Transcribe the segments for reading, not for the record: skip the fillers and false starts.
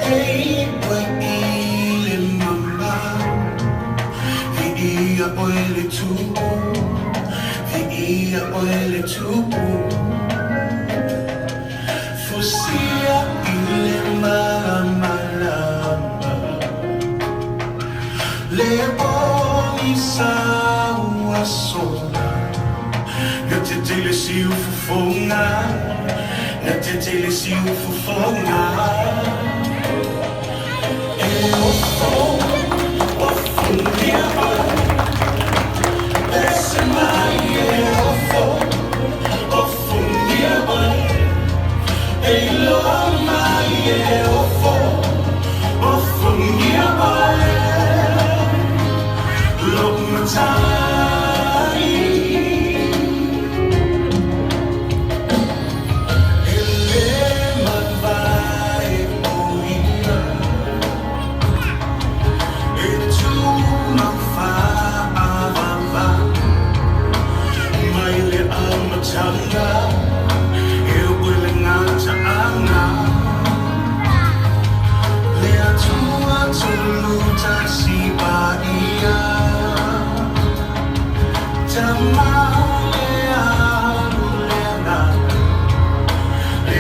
Hey, what in mama? Vi oile tu, vi oile tu. Fosia ile mama lama. Le bonisa uasona. Natetele si ufufonga. Natetele si ufufonga. Ofoofogia. Essa maia Ofoofogia. Ei lo maia Ofoofogia. Lo matai. Ele vai oia. E tu não fava. Mai le amatanga. Eu will ngata anga. Le atua tuluta si baia. Tamale alulena.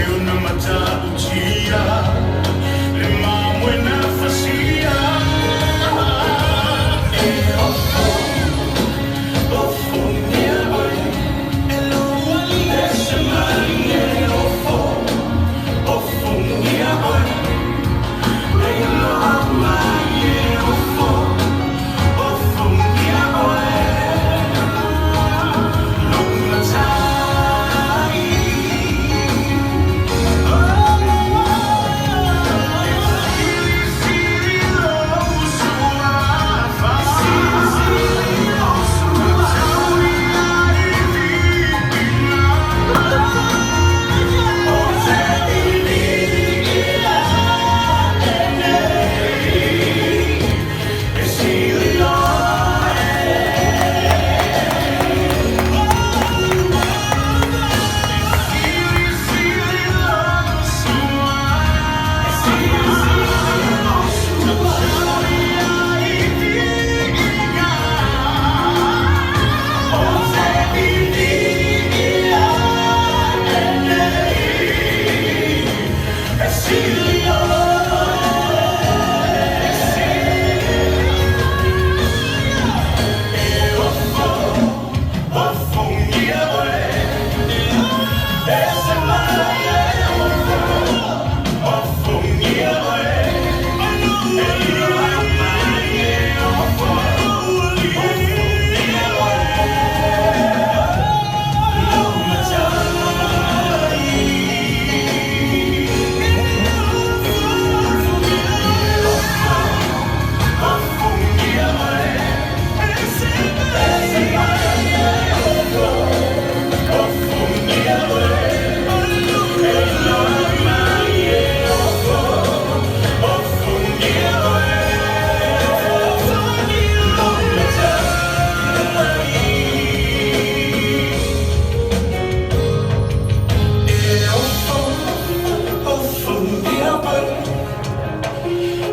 Eu na mata utia. Le mamwe na fasia. Ofoogia.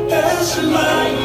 It's mine.